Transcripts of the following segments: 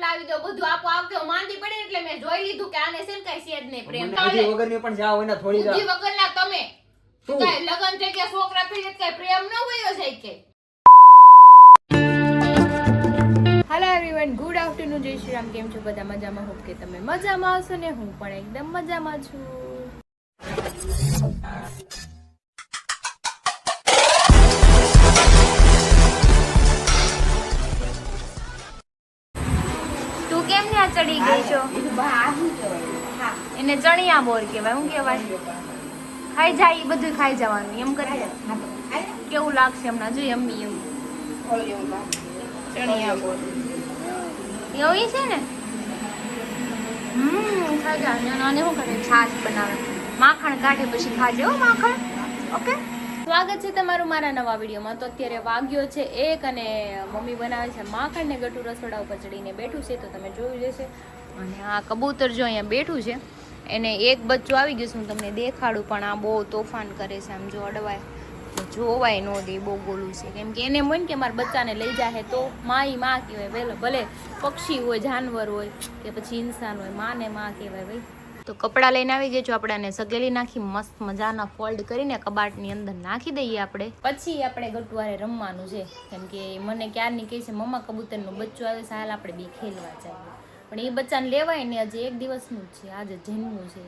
લાવી દો બધું આપો આવતો માંદી પડી એટલે મેં જોઈ લીધું કે આને છે ને કઈ સેજ નહીં પ્રેમ બુદ્ધિ વગરની પણ જાવ હોય ને થોડી બુદ્ધિ વગરના તમે શું? કઈ લગન થઈ ગયા છોકરા થઈ ગયા કઈ પ્રેમ ન હોય છે કે હેલો એવરીવન ગુડ આફ્ટરનૂન જય શ્રી રામ કેમ છો બધા મજામાં હોપ કે તમે મજામાં હશો ને હું પણ એકદમ મજામાં છું તું કેમ ત્યાં ચડી ગઈ છો એને ચણિયા બોર કહેવાય હું કહેવાય ખાઈ જાય એ બધું ખાઈ જવાનું એમ કરે કેવું લાગશે હમણાં જોઈએ અમ્મી એવું ચણિયા બોર એવું છે ને ખાઈ જાય અને શું કરે છાશ બનાવે માખણ કાઢે પછી ખાજે હો માખણ ઓકે સ્વાગત છે તમારું મારા નવા વિડીયોમાં તો અત્યારે વાગ્યો છે 1 અને મમ્મી બનાવે છે માખણ ને ગટુ રસોડા ઉપર ચડીને બેઠું છે તો તમે જોયું જશે અને આ કબૂતર જો અહીંયા બેઠું છે એને એક બચ્ચું આવી ગયું છે હું તમને દેખાડું પણ આ બહુ તોફાન કરે છે આમ જો અડવાય જોવાય ન દે બહુ ગોલું છે કેમ કે એને એમ હોય ને કે મારા બચ્ચાને લઈ જાય તો માઈ માં કહેવાય ભલે પક્ષી હોય જાનવર હોય કે પછી ઇન્સાન હોય માને માં કહેવાય ભાઈ તો કપડાં લઈને આવી ગયા છો આપણે આને સગેલી નાખી મસ્ત મજાના ફોલ્ડ કરીને કબાટની અંદર નાખી દઈએ આપણે પછી આપણે ગટુવારે રમવાનું છે કેમ કે મને ક્યારની કહે છે મમ્મા કબૂતરનું બચ્ચું આવે છે હાલ આપણે બી ખેલવા જઈએ પણ એ બચ્ચાને લેવાય ને હજી 1 દિવસનું જ છે આજે જન્મ્યું છે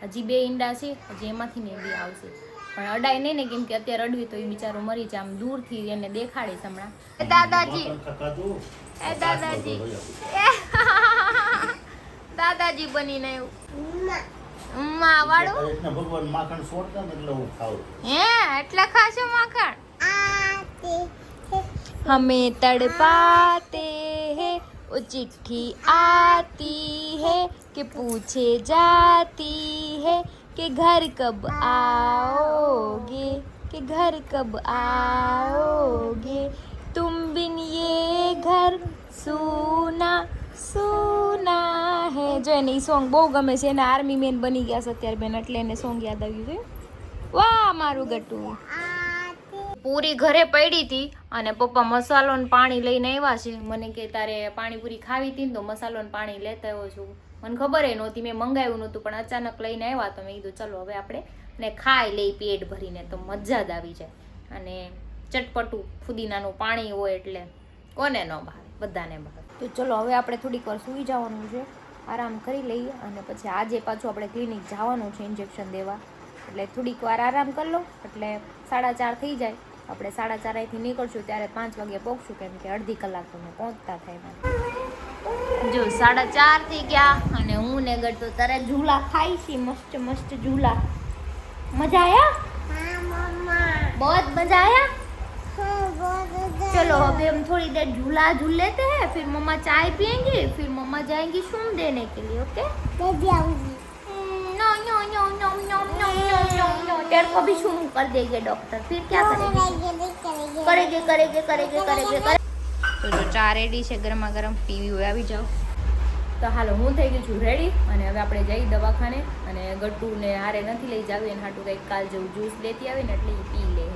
હજી 2 ઈંડા છે હજી એમાંથી ને બી આવશે પણ અડાય નહીં ને કેમ કે અત્યારે અડવી તો એ બિચારો મરી જાય આમ દૂરથી એને દેખાડીશ હમણાં દાદાજી દાદાજી દાદાજી બનીને ઉમ્મા વાળું ભગવાન માખણ છોડતા ને એટલે હું ખાઉં હે એટલે ખાશો માખણ હमें तड़पाते हैं वो चिट्ठी आती है कि पूछे जाती है कि घर कब आओगे कि घर कब आओगे तुम बिन ये घर सूना सूना હે જો એને ઈ સોંગ બહુ ગમે છે એને આર્મી મેન બની ગયા છે અત્યારે બેન એટલે એને સોંગ યાદ આવ્યું છે વાહ મારું ગટુ પૂરી ઘરે પડી હતી અને પપ્પા મસાલો ને પાણી લઈને આવ્યા છે મને કે તારે પાણીપુરી ખાવી હતી ને તો મસાલો ને પાણી લેતા આવ્યો છું મને ખબર નહોતી મેં મંગાવ્યું નહોતું પણ અચાનક લઈને આવ્યા તો મેં કીધું ચલો હવે આપણે ને ખાઈ લઈ પેટ ભરીને તો મજા જ આવી જાય અને ચટપટું ફુદીનાનું પાણી હોય એટલે કોને ન ભાવે બધાને ભાવે તો ચલો હવે આપણે થોડીક વાર સૂઈ જવાનું છે આરામ કરી લઈએ અને પછી આજે પાછું આપણે ક્લિનિક જવાનું છે ઇન્જેક્શન દેવા એટલે થોડીક વાર આરામ કરી લો એટલે 4:30 થઈ જાય આપણે 4:30 અહીંથી નીકળશું ત્યારે 5 વાગે પહોંચશું કેમ કે અડધી કલાક તમને પહોંચતા થાય જો 4:30 થઈ ગયા અને હું ને ગટુ તારે ઝૂલા ખાઈ છી મસ્ત મસ્ત ઝૂલા મજા आया बहुत मजा आया चलो अभी हम थोड़ी देर झूला झूल लेते हैं फिर मम्मा चाय पियेंगे फिर मम्मा जाएंगी शुम देने के लिए okay no no no no no no no no तेरे को भी शुम कर देंगे डॉक्टर फिर क्या करेंगे करेंगे तो जो ચા રેડી છે ગરમા ગરમ પીવી હોય આવી જાઓ તો હાલો હું થઈ ગઈ છું રેડી અને હવે આપણે જઈ દવાખાને અને ગટ્ટુને હારે નથી લઈ જાવી અને હાટું કંઈક કાલ જેવું જ્યુસ લેતી આવી ને એટલે એ પી લે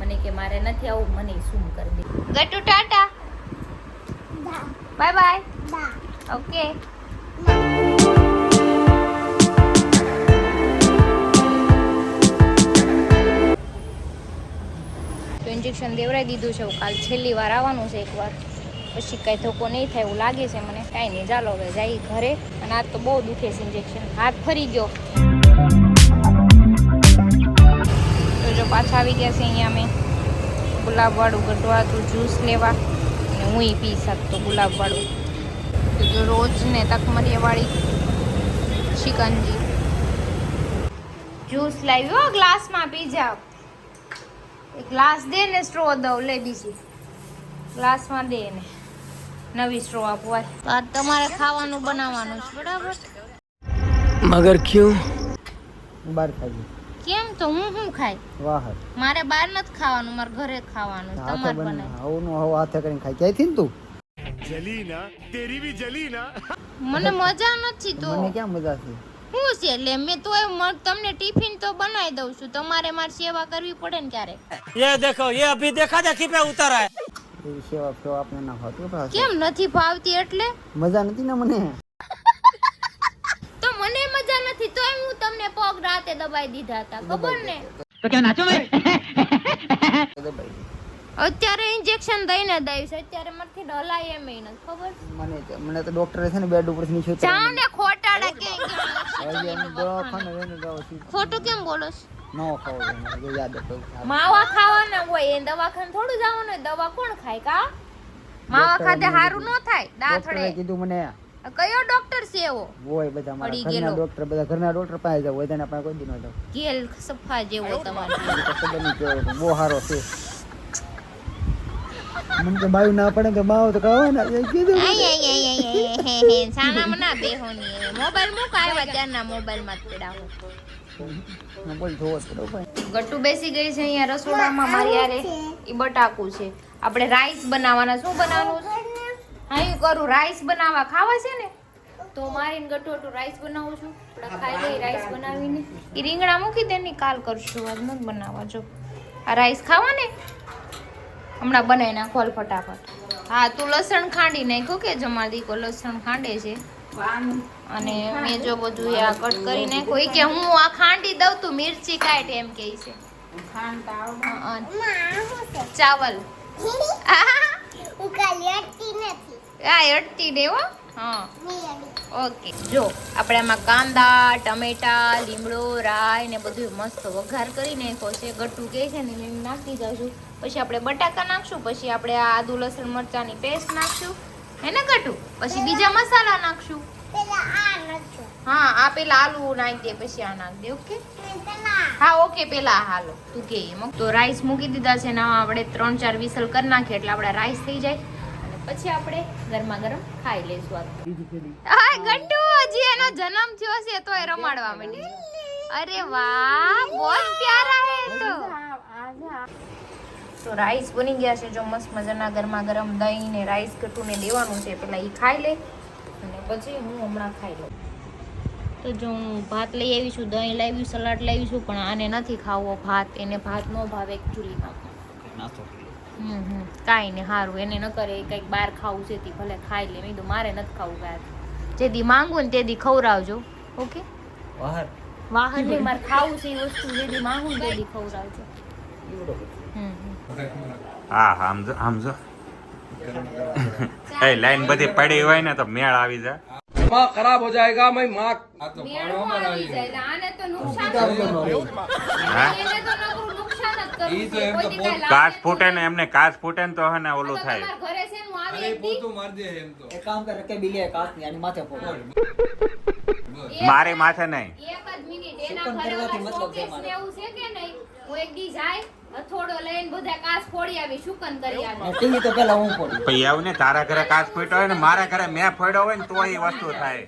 મને કે મારે નથી આવું મને શું કરી દે Gattu Tata bye bye okay તો ઇન્જેક્શન દેવરાઈ દીધું છે કાલ છેલ્લી વાર આવવાનું છે એકવાર પછી કાંઈ ધોકો નહીં થાય એવું લાગે છે મને કાંઈ નહીં ચાલો હવે જઈ ઘરે અને આજ તો બહુ દુખે છે ઇન્જેક્શન હાથ ફરી ગયો તો જો પાછા આવી ગયા છે અહીંયા અમે ગુલાબવાળું ગટવાતું જ્યુસ લેવા અને હું પી શકતો ગુલાબવાળું તો જો રોજ ને તકમરિયાવાળી શિકંજી જ્યુસ લાવ્યો ગ્લાસમાં પી જાઓ એક ગ્લાસ દે ને સ્ટ્રો દઉં લે બીજી ગ્લાસમાં દે ને નવી સ્ટ્રો આપવા આ તમારે ખાવાનું બનાવવાનું છે બરાબર મગર ક્યું બાર ખાઈ કેમ તો હું ખાઈ વાહ મારે બહાર નથી ખાવાનું મારે ઘરે જ ખાવાનું તમારે બનાવ આવું નો આવું હાથે કરીને ખાઈ ક્યાંથી ને તું જલી ના તેરી ભી જલી ના મને મજા નથી તો મને ક્યાં મજા છે હું છે એટલે મેં તો તમને ટિફિન તો બનાવી દઉં છું તમારે મારી સેવા કરવી પડે ને ક્યારે ये देखो ये अभी देखा देखी पे उतर है એ સેવા ફેવા આપણે ના ખાતું પાછું. કેમ નથી ભાવતી એટલે? મજા નથી ને મને. તો મને મજા નથી તોય હું તમને પગ રાતે દબાઈ દીધા હતા, ખબર ને? દબાઈ દે. અત્યારે ઇન્જેક્શન દઈને દઈશ, અત્યારે મારથી ડલાય એમ નથી, ખબર? મને તો ડોક્ટરે છે ને બેડ ઉપર નીચે ઉતારી જાવ ને ખોટાડા કે હવે એમ દવાખાને લઈને જાવ છું. ખોટું કેમ બોલો છો? ન ખાવ મને યાદ હતું. માવા ખાવાના હોય એ દવાખાને થોડું જવાનું હોય, દવા કોણ ખાય કા? માવા ખાધે હારું ન થાય, ડોક્ટરે દાંતડે. કીધું મને કયો ડોક્ટર છે એવો? હોય બધા મારા પડી ઘરના ગયેલો. ડોક્ટર, બધા ઘરના ડોક્ટર પાસે જાવ, બધાને આપણે કોઈ દી ન જાવ. ગેલ સફા જેવો તમારો. મને તો ખબર નહીં કેવો હતો, બહુ સારો છે. મને તો બાયું ના પડે તો બાવ તો કહો ને એ કીધું. સાનામાં ના બેહોની હવે. મોબાઈલ મૂક, આવ્યા ત્યારના મોબાઈલમાં જ પડાવો. બોલ જોવો જ પડે ભાઈ. ગટ્ટુ બેસી ગઈ છે અહીંયા રસોડામાં મારી યારે. ઈ બટાકું છે. આપણે રાઈસ બનાવવાના. શું બનાવવાનું છે? હા હું કરું, રાઈસ બનાવવા ખાવા છે ને તો મારીને ગટ્ટુ રાઈસ બનાવું છું. આપણે ખાઈ લઈ રાઈસ બનાવીને. ઈ રીંગણા મૂકી દે ને, કાલ કરશું, આજ નથી બનાવવા. જો આ રાઈસ ખાવા ને હમણાં બનાવી નાખો હાલ ફટાફટ. હા તું લસણ ખાંડી નાખો કે જમાલ દીકો લસણ ખાંડે છે અને મેં જો બધું આ કટ કરી નાખ્યું. ઈ કે હું આ ખાંડી દઉં તું મિર્ચી કાઢ એમ કે છે. ચાવલ આ અટતી ને હો. હા ઓકે. જો આપણે આમાં કાંદા, ટમેટા, લીમડો, રાઈ ને બધું મસ્ત વઘાર કરી નાખ્યો છે. ગટ્ટુ કે છે ને એમ નાખી દઈશું. પછી આપણે બટાકા નાખશું, પછી આપણે આ આદુ લસણ મરચાની પેસ્ટ નાખશું, હે ને ગટ્ટુ? પછી બીજા મસાલા નાખશું. હા આ પેલા આલુ નાખી દે, પછી આ નાખ દે. ઓકે હા ઓકે. પેલા હાલો તું કે એમ. તો રાઈસ મૂકી દીધા છે ને આપણે 3-4 વિસલ કરી નાખીએ એટલે આપણા રાઈસ થઈ જાય અને પછી આપણે ગરમા ગરમ ખાઈ લઈશું. હા ગટ્ટુ હજી એનો જન્મ થયો છે તોય રમાડવા માંડી. અરે વાહ બહુ પ્યારા હે તો. તો રાઈસ બની ગયા છે જો મસ્ત મજાના. ગરમા ગરમ દહીં ને રાઈસ ગટ્ટુને દેવાનું છે, પેલા એ ખાઈ લે અને પછી હું હમણાં ખાઈ લઉં. તો જો હું ભાત લઈ આવી છું, દહીં લાવી, સલાડ લાવી છું, પણ આને નથી ખાવો ભાત. એને ભાત ન ભાવે એકચ્યુઅલીમાં. કાંઈ નહીં, સારું એને ન કરે. કંઈક બહાર ખાવું છે તે ભલે ખાઈ લે. મેં તો મારે નથી ખાવું ભાત. જેથી માંગું ને તેથી ખવડાવજો. ઓકે વાહન નહીં, મારે ખાવું છે એ વસ્તુ. જેથી માંગું ને તેથી ખવડાવજો. હા સમજો સમજો. એ લાઈન બધી પડી હોય ને તો મેળ આવી જાય. दिमाग खराब हो जाएगा मैं माँ મેળવું આવી જાય. આને તો નુકસાન જ હા એને તો નકરું નુકસાન જ કરવું છે. કોઈ દી કાંઈ કાચ લાગે ફૂટે ને એમને કાચ ફૂટે ને તો હે ને તો ઓલું થાય. તમારા ઘરે છે ને હું આવી હતી. એક કામ કર કે બિલે કાચ ની આની માથે ફોડ. મારી માથે નહીં. એક જ મિનિટ એના શુકન ઘરે કરવાથી ઓલા મતલબ છે શોકેસ મારે. ને એવું છે કે નહીં? હું એક દી જાય હથોડો લઈને બધા કાચ ફોડી આવી, શુકન કરી આવી. ટીવી તો પેલા હું ફોડી. પછી એવું ને તારા ઘરે કાચ ફૂટ્યો હોય ને મારા ઘરે મેં ફોડ્યો હોય ને તો એ વસ્તુ થાય.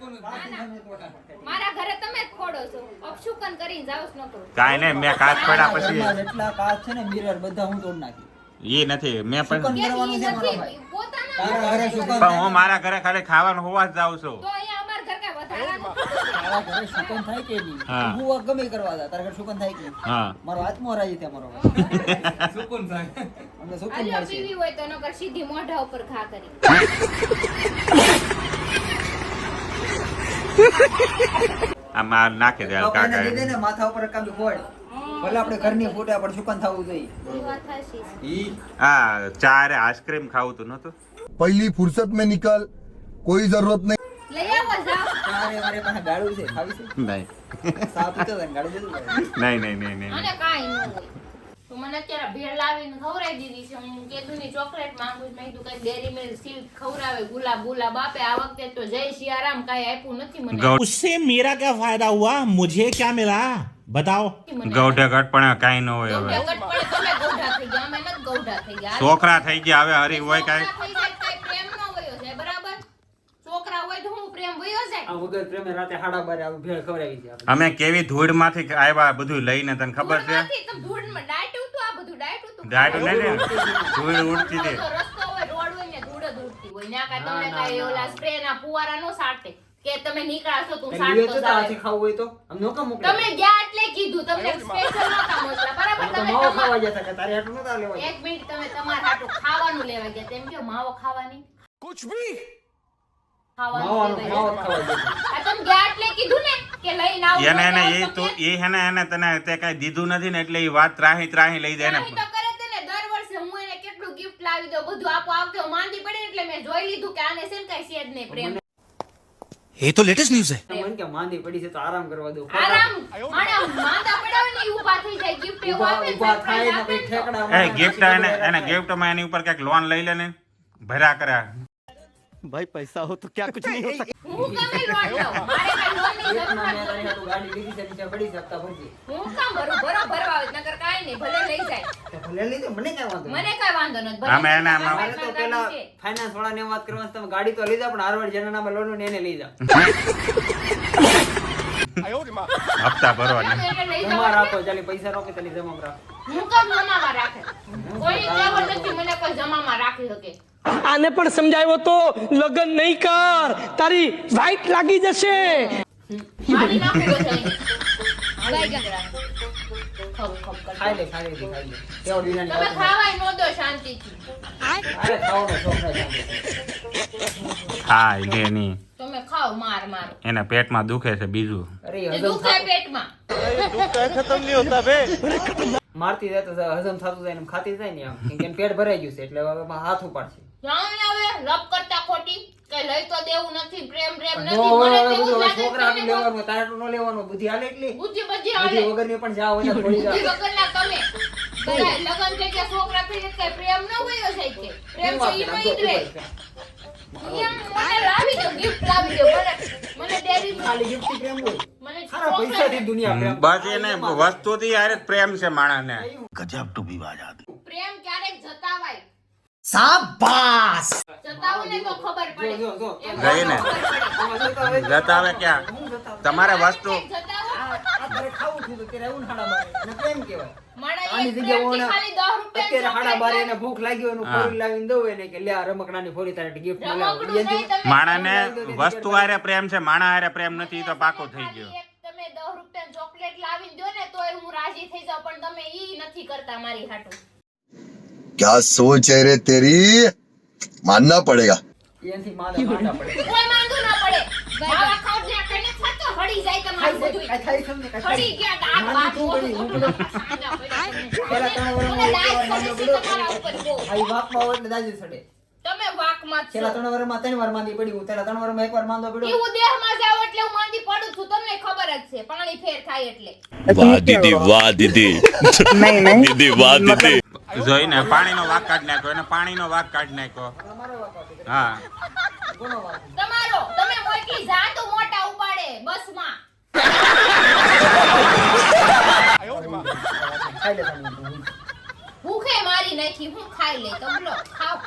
મારા ઘરે તમે જ ફોડો છો. અપશુકન કરીને જાવ જ નકરું. કાંઈ નહીં, મેં કાચ ફોડ્યા પછી જેટલા કાચ છે ને મિરર બધા હું તોડ નાખી. એ નથી મેં શુકન પણ કરવાનું છે મારા ભાઈ. પોતાના તારા ઘરે શુકન પણ હું મારા ઘરે ખાલી ખાવાનું હોવા જ જાઉં છું. તો અહીંયા અમાર ઘર કાંઈ વધારાનું થોડું છે. તારા ઘરે શુકન થાય કે નહીં? હા. હું આ ગમે ઈ કરવા જા. તારા ઘરે શુકન થાય કે નહીં? હા મારો આત્મા રાજી થાય મારો. અમને શુકન અલ્યા મળશે. પીવી હોય તો નકર સીધી મોઢા ઉપર ખા કરી. આમાં નાખી દે તો કોઈને દીધે કાકા. ને માથા ઉપર કાબી ફોડ. ભલે આપણે ઘરની ફૂટે પણ શુકન થવું જોઈએ. એ વાત હાચી છે. હા ચારે આઈસ્ક્રીમ ખાવું તું નતું. पहली फुर्सत में निकल, कोई जरूरत नहीं। લઈ આવો જાઓ. તારે મારે પાસે ગાળું છે ખાવી છે નહીં સાપ પીતો હોય ને ગાળું દેતું હોય. નહીં. અને કાંઈ ન હોય. તો મને અત્યારે ભેળ લાવીને ખવડાવી દીધી છે. હું કેદુની ચોકલેટ માંગુ છું. મેં કીધું કઈ ડેરી મિલ્ક સિલ્ક ખવડાવે, ગુલાબ આપે. આ વખતે તો જય સિયારામ કાંઈ આપ્યું નથી મને. उससे मेरा क्या फायदा हुआ, मुझे क्या मिला बताओ। ગૌઢે ઘટપણે કાંઈ ન હોય તમે હવે. ગટ પડે તમે ગૌઢા થઈ ગયા, અમે નથી ગૌઢા થઈ ગયા. છોકરા થઈ ગયા હવે હરી હોય કાંઈ. છોકરા થઈ જાય તો પ્રેમ ન વયો જાય, બરાબર? છોકરા હોય તો હું પ્રેમ વયો જાય. આ વગર પ્રેમે રાતે 12:30 આવી ભેળ ખવડાવી છે આપણે. અમે કેવી ધૂળ માંથી આવ્યા બધું લઈને તને ખબર છે? ધૂળમાંથી તમે ધૂળમાં ડાયટું હતું, આ બધું ડાયટું હતું. ડાયટ નહીં ને ધૂળ ઉડતી હતી. રસ્તો હોય, રોડ હોય ને ધૂળ જ ઉડતી હોય. ત્યાં કાંઈ તમને કાંઈ ઓલા સ્પ્રે ના ફુવારા નો સાટે. કે તમે નીકળ્યા છો તું લીધે સાત તો તો તારાથી ખાવું હોય તો આમ નો કામ મોકલે તમે ગયા એટલે કીધું તમને સ્પેશિયલ નહોતા મોકલા બરાબર તો તમે માવો ખાવા જતા કે તારે હાટું નતા લેવા એક મિનિટ તમે તમારા હાટું ખાવાનું લેવા ગયા તેમ કે માવો ખાવાની कुछ भी ખાવાનું લેવા માવો ગયા. ખાવા જતા આ તમે ગયા એટલે કીધું ને કે લઈને આવું એને એને લઈને એ આવું તો તો કે? એ હે ને એને તને તે કઈ દીધું નથી ને એટલે એ વાત ત્રાહી લઈ જાય નહીં ને તો કરે તે ને દર વર્ષે હું એને કેટલું ગિફ્ટ લાવી દઉં બધું આપો આવતે હું માંદી પડી એટલે મેં જોઈ લીધું કે આને છે ને કઈ છે જ નહીં પ્રેમ ये तो लेटेस्ट न्यूज है મને કે માંદી પડી છે તો આરામ કરવા દો આરામ માણા માંદા પડ્યા હોય ને ઈ ઊભા થઈ જાય ગિફ્ટ એવું આપે ને ઉભા surprise થાય ને આપે કઈ ને. ઠેકડા એ ગિફ્ટ એને ગિફ્ટમાં એની ઉપર કઈક લોન લઈ લે ને ભર્યા કર્યા भाई पैसा हो तो क्या कुछ नहीं हो सकता હું કામ ઈ લોન લઉં મારે કઈ લોન ની જરૂર એકમાં મેં નથી. તારી હાટું ગાડી લીધી છે નીચે પડી શકતા ભરજી હું કામ ભરવા આવે નકર કાઈ નહીં ભલે લઈ જાય તો ભલે લીધે મને કઈ વાંધો મને કઈ વાંધો નથી ભલે આમે એને તમારી મારે તો પાસે પેલા ગાડી છે. ફાઇનાન્સ વાળાને વાત કરવા તમે ગાડી તો લીધા પણ હારવડ જેના નામે લોન ને એને લઈ જાઓ હપ્તા ભરવાની તમે એટલે લઈ જમા જાઓ રાખો ચાલી પૈસા રોકે ચાલી જમા રાખો હું કામ જમામાં રાખે કોઈ કહેવત નથી મને કોઈ જમામાં રાખી શકે આને પણ સમજાવ્યો તો લગન નહીં કર તારી વાઈટ લાગી જશે મારી નાખું બધાયને. ખપ ખપ કરતો. ખાઈ લે તેવડ વિનાની તમે વાત નહીં. ખાવાય નો દો શાંતિથી અરે ખાવાનો શોખ નથી આમ. હા લે ની તમે ખાઓ માર માર એના પેટમાં દુખે છે બીજું અરે એ હજમ દુખે પેટમાં મારતી જાય તો હજમ થતું જાય ને એમ ખાતી જાય ને આમ કેમ કે એનું પેટ ભરાઈ ગયું છે એટલે હવે એમાં હાથ ઉપાડશે જાઓ ને હવે રબ કરતા ખોટી કઈ લઈ તો દેવું નથી પ્રેમ પ્રેમ જો નથી હવે મને હવે તેવું બધું હવે લાગે છોકરા છે હાટું ને લેવાનું તારાટું ન લેવાનું બુદ્ધિ હાલે એટલી બુદ્ધિ બધી બુદ્ધિ હાલે વગરની પણ જાવ હોય ને થોડી બુદ્ધિ જાવ વગરના તમે બધાય લગન થઈ ગયા છોકરા થઈ ગયા કઈ પ્રેમ ન હોય છે કે પ્રેમ છે ઈ માં ઈ જ રહે મને લાવી દો ગિફ્ટ લાવી દો મને ડેરી ખાલી ગિફ્ટ પ્રેમ હોય મને સારા પૈસાથી દુનિયા પ્રેમ બસ એને વસ્તુથી યાર પ્રેમ છે માણસને પ્રેમ ક્યારેક જતાવાય શાબાશ જતાવું ને તો ખબર પડે જો, જો, એમ ગઈ ને. ખબર પડે. જતાવે ક્યાં તમારે વસ્તુ જતાવું આ તારે ખાવું થયું તો ત્યારે આવું ને હાડા બારે એને પ્રેમ કહેવાય મારા આની એક જગ્યાએ પ્રેમથી ઓના ખાલી 10 રૂપિયા અત્યારે હાડા બારે એને ભૂખ લાગી હોય એનું હા. ફોરી લાવીને દઉં એને કે લે આ રમકડાની ફોરી તારે ગિફ્ટ માં લાવો રમકડું નહીં, તમે માણસને વસ્તુ હારે પ્રેમ છે માણા હારે પ્રેમ નથી ઈ તો પાકો થઈ ખાલી ગયો એક તમે 10 રૂપિયાની ચોકલેટ લાવીને દો ને તોય હું રાજી થઈ જાઉં પણ તમે ઈ નથી કરતા મારી હાટુ क्या सोच है रे तेरी मानना पड़ेगा એનાથી માંદા પડે કોઈ માંદુ ના પડે માવા ખાવ ને કને ખાતો હળી જાય તમારું બધું આ થાય છે ને કાંઈ હળી ગયા દાંત વાત માંદું બોલું પડી, સાંડા પડ્યા તમને. પેલા ત્રણ વર્ષમાં મને એક દાંત વાર માંદો સડે છે પડ્યો. તમારા ઉપર બહુ. આ ઈ વાંકમાં હોય એટલે દાજી સડે તમે વાકમાં જ છો. છેલ્લા 3 વર્ષમાં 3 વાર માંદી પડી હું છેલ્લા 3 વર્ષમાં એકવાર માંદો પડ્યો એવું દેહમાં જાવ એટલે હું માંદી પડું છું તમને ખબર જ છે પાણી ફેર થાય એટલે वाह दीदी वाह दीदी दीदी वाह दीदी જોઈને પાણીનો વાક કાઢ નાખ્યો એને પાણીનો વાક કાઢ નાખ્યો હા કોનો વાંક? તમારો તમે મોટી જાતો મોટા ઉપાડે બસમાં ખાઈ લે તમે. ભૂખે મારી નાખી હું ખાઈ લે તમલો ખાવ